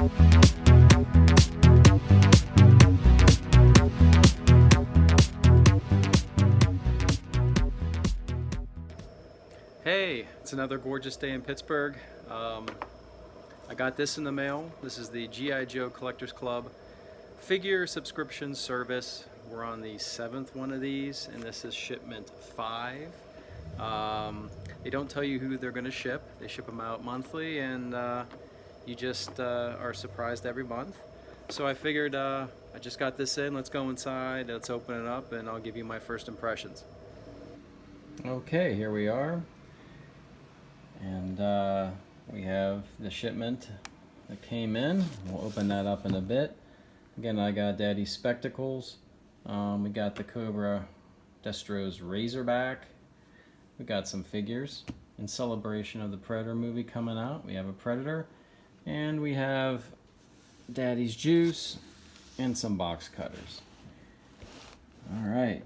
Hey, it's another gorgeous day in Pittsburgh. I got this in the mail. This is the G.I. Joe Collectors Club figure subscription service. We're on the 7th one of these, and this is shipment 5. They don't tell you who they're going to ship. They ship them out monthly, and you just are surprised every month. So I figured I just got this in. Let's go inside, let's open it up, and I'll give you my first impressions. Okay, here we are. And we have the shipment that came in. We'll open that up in a bit. Again, I got Daddy's spectacles. We got the Cobra Destro's Razorback. We got some figures in celebration of the Predator movie coming out. We have a Predator, and we have Daddy's Juice and some box cutters. All right.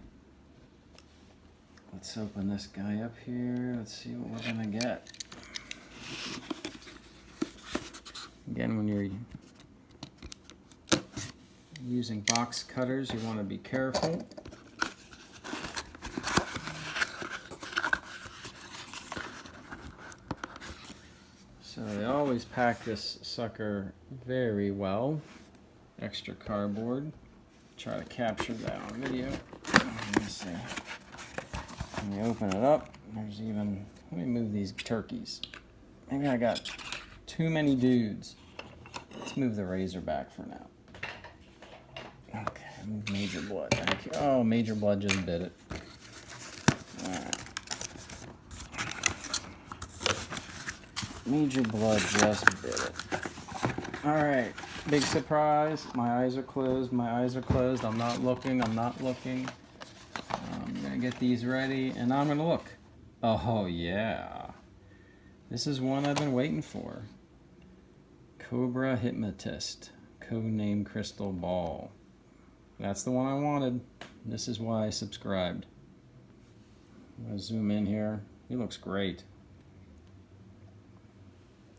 Let's open this guy up here. Let's see what we're gonna get. Again, when you're using box cutters, you want to be careful. So they always pack this sucker very well. Extra cardboard. Try to capture that on video. Let me see. When you open it up, there's even, let me move these turkeys. Maybe I got too many dudes. Let's move the Razorback for now. Okay, move Major Blood. Thank you. Oh, Major Blood just bit it. Alright. Major Blood just bit it. Alright, big surprise. My eyes are closed. My eyes are closed. I'm not looking. I'm not looking. I'm gonna get these ready, and I'm gonna look. Oh yeah, this is one I've been waiting for. Cobra Hypnotist, codename Crystal Ball. That's the one I wanted. This is why I subscribed. I'm gonna zoom in here. He looks great.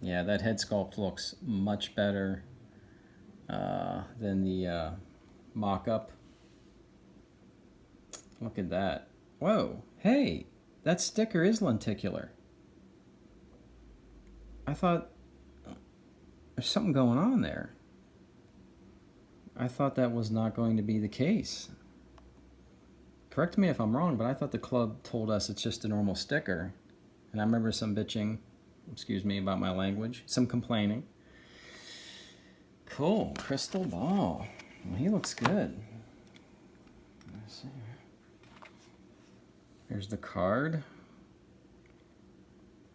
Yeah, that head sculpt looks much better than the mock-up. Look at that. Whoa, hey, that sticker is lenticular. I thought there's something going on there. I thought that was not going to be the case. Correct me if I'm wrong, but I thought the club told us it's just a normal sticker. And I remember some bitching, excuse me about my language, some complaining. Cool, Crystal Ball. Well, he looks good. Let's see. Here's the card.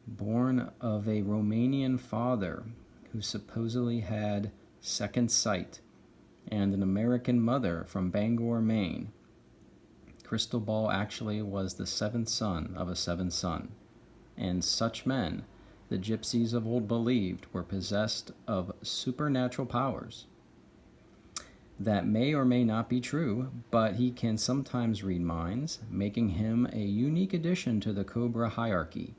Born of a Romanian father who supposedly had second sight and an American mother from Bangor, Maine, Crystal Ball actually was the 7th son of a 7th son, and such men, the gypsies of old believed, were possessed of supernatural powers. That may or may not be true, but he can sometimes read minds, making him a unique addition to the Cobra hierarchy,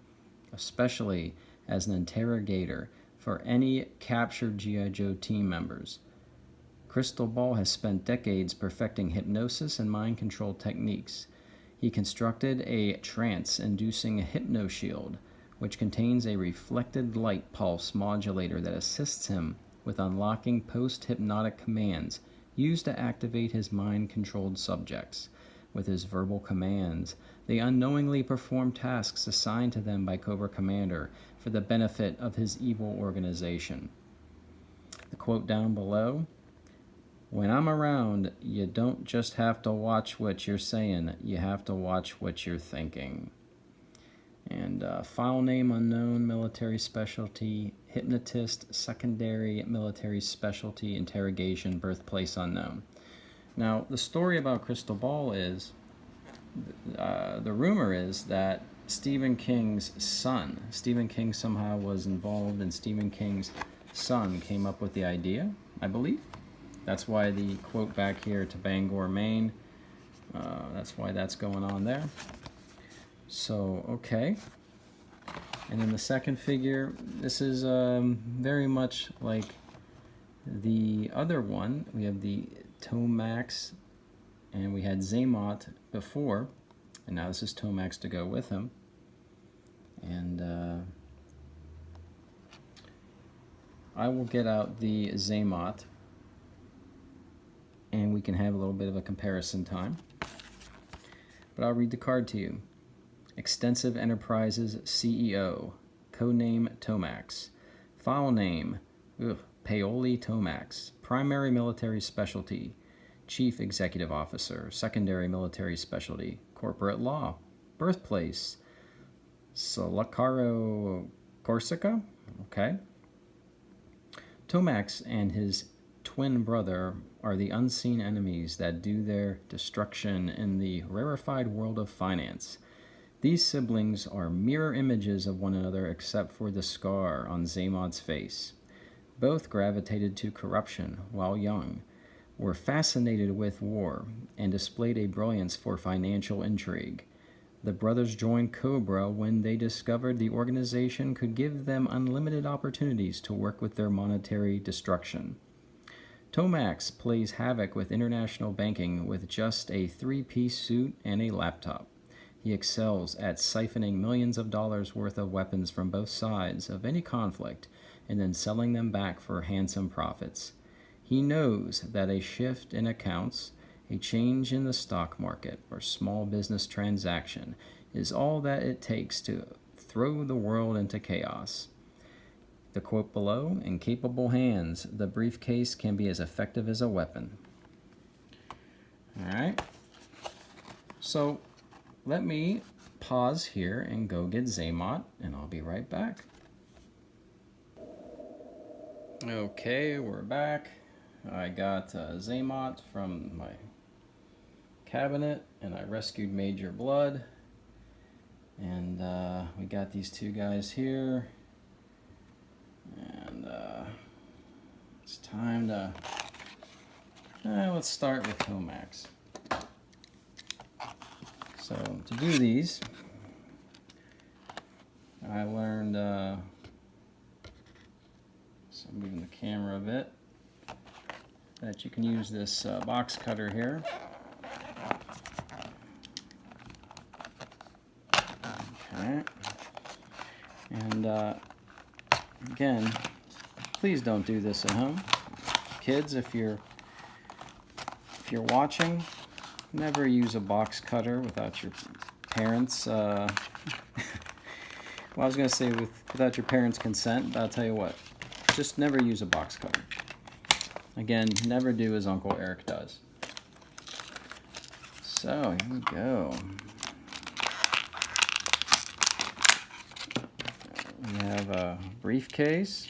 especially as an interrogator for any captured G.I. Joe team members. Crystal Ball has spent decades perfecting hypnosis and mind control techniques. He constructed a trance-inducing hypno-shield, which contains a reflected light pulse modulator that assists him with unlocking post-hypnotic commands used to activate his mind-controlled subjects. With his verbal commands, they unknowingly perform tasks assigned to them by Cobra Commander for the benefit of his evil organization. The quote down below, "When I'm around, you don't just have to watch what you're saying, you have to watch what you're thinking." And file name unknown, military specialty, hypnotist, secondary military specialty, interrogation, birthplace unknown. Now, the story about Crystal Ball is, the rumor is that Stephen King's son, Stephen King somehow was involved, and Stephen King's son came up with the idea, I believe. That's why the quote back here to Bangor, Maine, that's why that's going on there. So, okay. And then the second figure, this is very much like The other one, we have the Tomax, and we had Zaymot before, and now this is Tomax to go with him. And I will get out the Zaymot, and we can have a little bit of a comparison time. But I'll read the card to you. Extensive Enterprises CEO, codename Tomax. File name, Paoli Tomax. Primary military specialty, Chief Executive Officer. Secondary military specialty, corporate law. Birthplace, Salacaro, Corsica. Okay. Tomax and his twin brother are the unseen enemies that do their destruction in the rarefied world of finance. These siblings are mirror images of one another except for the scar on Zaymot's face. Both gravitated to corruption while young, were fascinated with war, and displayed a brilliance for financial intrigue. The brothers joined Cobra when they discovered the organization could give them unlimited opportunities to work with their monetary destruction. Tomax plays havoc with international banking with just a three-piece suit and a laptop. He excels at siphoning millions of dollars worth of weapons from both sides of any conflict and then selling them back for handsome profits. He knows that a shift in accounts, a change in the stock market, or small business transaction is all that it takes to throw the world into chaos. The quote below, in capable hands, the briefcase can be as effective as a weapon. All right. So let me pause here and go get Zaymot, and I'll be right back. Okay, we're back. I got Zaymot from my cabinet, and I rescued Major Blood. And we got these two guys here. And it's time to... let's start with Tomax. So to do these, I learned, so I'm moving the camera a bit, that you can use this box cutter here. Okay. And again, please don't do this at home. Kids, if you're watching, never use a box cutter without your parents. Well, I was going to say without your parents' consent, but I'll tell you what, just never use a box cutter. Again, never do as Uncle Eric does. So, here we go. We have a briefcase.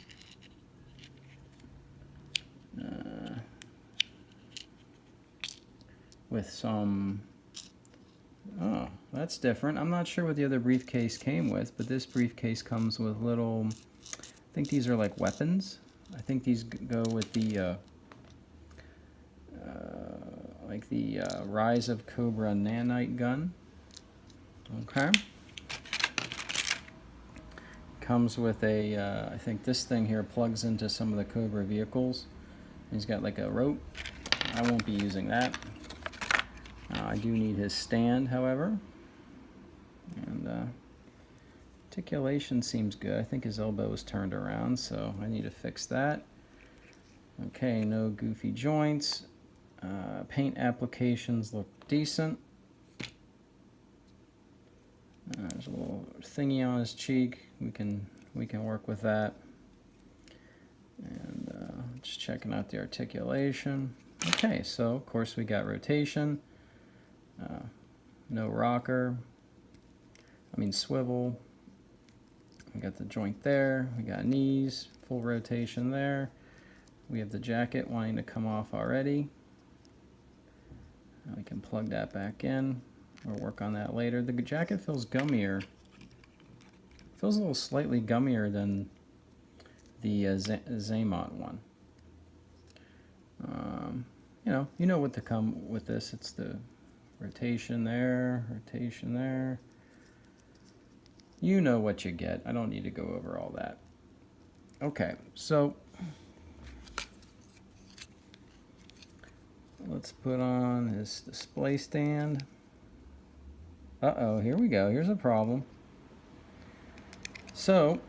With some... Oh, that's different. I'm not sure what the other briefcase came with, but this briefcase comes with little... I think these are like weapons. I think these go with the... like the Rise of Cobra nanite gun. Okay. Comes with a, I think this thing here plugs into some of the Cobra vehicles. He's got like a rope. I won't be using that. I do need his stand, however. And articulation seems good. I think his elbow is turned around, so I need to fix that. Okay, no goofy joints. Paint applications look decent. There's a little thingy on his cheek. We can work with that. And just checking out the articulation. Okay, so of course we got rotation. No rocker. I mean swivel. We got the joint there. We got knees. Full rotation there. We have the jacket wanting to come off already. We can plug that back in. We'll work on that later. The jacket feels gummier. Feels a little slightly gummier than the Zaymot one. You know what to come with this. It's the rotation there, rotation there. You know what you get. I don't need to go over all that. Okay, so let's put on his display stand. Uh-oh, here we go. Here's a problem. So,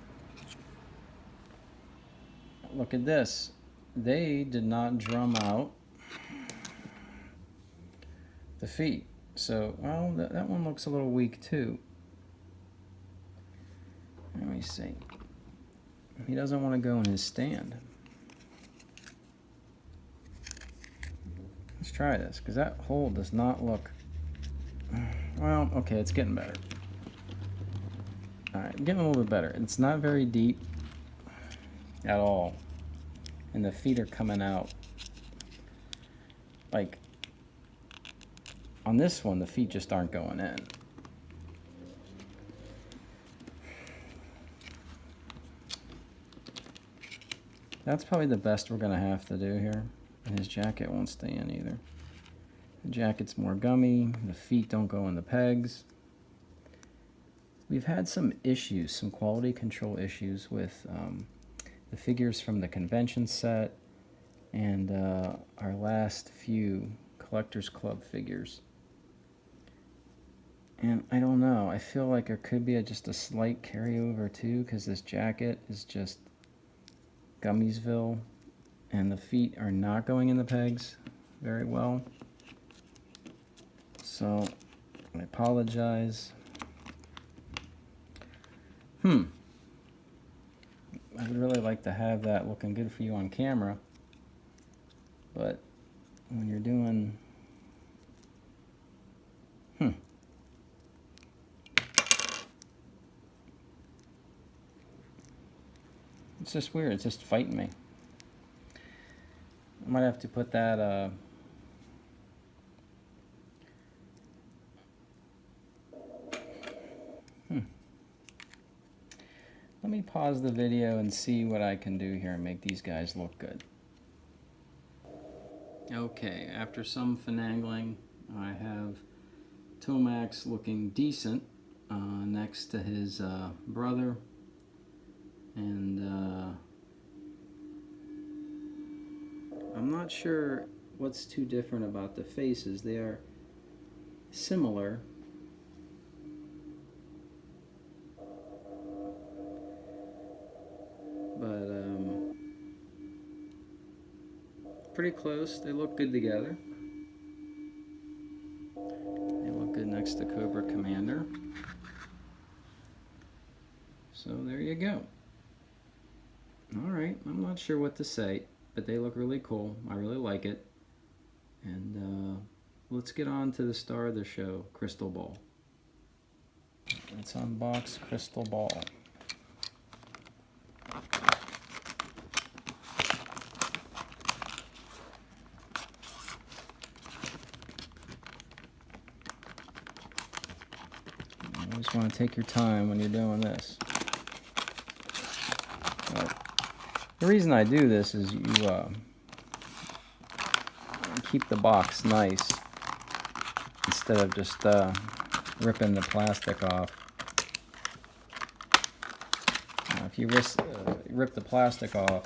look at this. They did not drum out the feet. So, well, that one looks a little weak too. Let me see. He doesn't want to go in his stand. Let's try this, because that hole does not look... Well, okay, it's getting better. Alright, getting a little bit better. It's not very deep at all. And the feet are coming out. Like, on this one, the feet just aren't going in. That's probably the best we're going to have to do here. And his jacket won't stay in either. The jacket's more gummy. The feet don't go in the pegs. We've had some issues, some quality control issues with the figures from the convention set and our last few Collectors Club figures. And I don't know, I feel like there could be just a slight carryover too, because this jacket is just Gummiesville and the feet are not going in the pegs very well. So I apologize. I would really like to have that looking good for you on camera, but when you're doing it's just weird, it's just fighting me. I might have to put that let me pause the video and see what I can do here and make these guys look good. Okay, after some finagling, I have Tomax looking decent next to his brother, and I'm not sure what's too different about the faces. They are similar. But pretty close. They look good together. They look good next to Cobra Commander. So there you go. Alright, I'm not sure what to say, but they look really cool. I really like it. And let's get on to the star of the show, Crystal Ball. Let's unbox Crystal Ball. You always want to take your time when you're doing this. The reason I do this is you keep the box nice instead of just ripping the plastic off. If you rip the plastic off,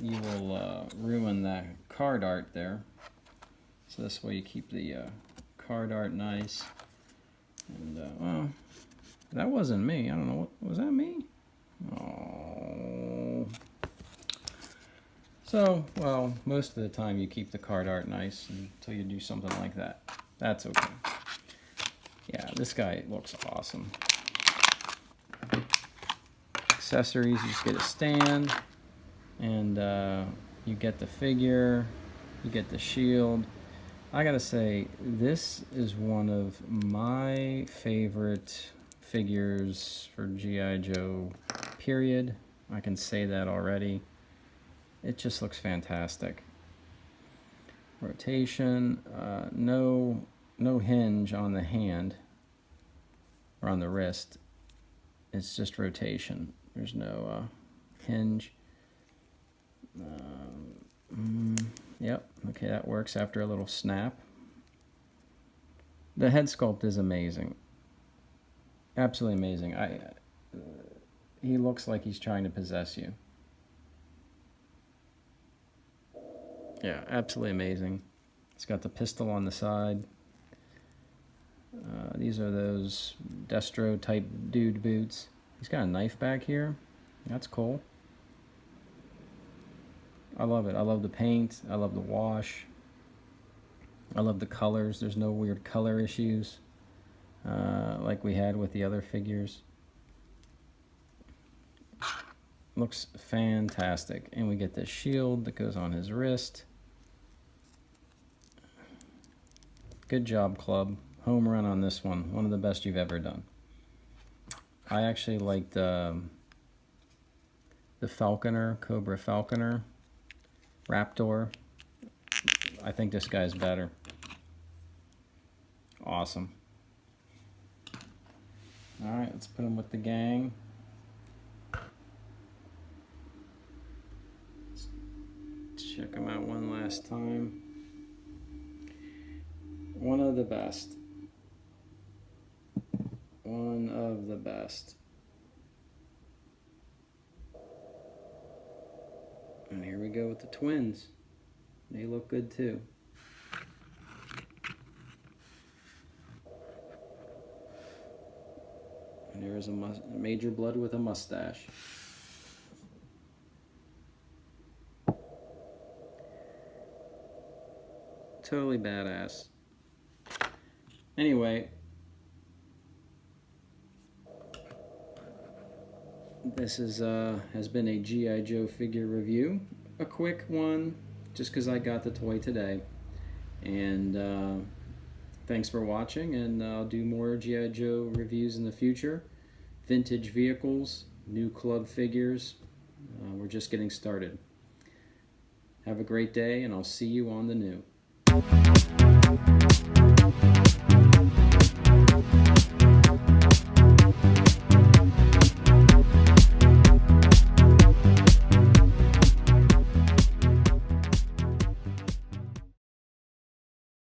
you will ruin that card art there. So this way you keep the card art nice. And well, that wasn't me. I don't know. Was that me? Oh. So, well, most of the time you keep the card art nice until you do something like that. That's okay. Yeah, this guy looks awesome. Accessories, you just get a stand, and you get the figure, you get the shield. I gotta say, this is one of my favorite figures for G.I. Joe, period. I can say that already. It just looks fantastic. Rotation, no hinge on the hand or on the wrist. It's just rotation. There's no hinge. Yep, okay, that works after a little snap. The head sculpt is amazing. Absolutely amazing. He looks like he's trying to possess you. Yeah, absolutely amazing. It's got the pistol on the side. These are those Destro type dude boots. He's got a knife back here. That's cool. I love it. I love the paint. I love the wash. I love the colors. There's no weird color issues like we had with the other figures. Looks fantastic. And we get this shield that goes on his wrist. Good job, club. Home run on this one. One of the best you've ever done. I actually liked the Falconer, Cobra Falconer, Raptor. I think this guy's better. Awesome. Alright, let's put him with the gang. Let's check him out one last time. One of the best. One of the best. And here we go with the twins. They look good too. And there's a Major Blood with a mustache. Totally badass. Anyway, this is has been a G.I. Joe figure review. A quick one, just because I got the toy today. And thanks for watching, and I'll do more G.I. Joe reviews in the future. Vintage vehicles, new club figures. We're just getting started. Have a great day, and I'll see you on the new.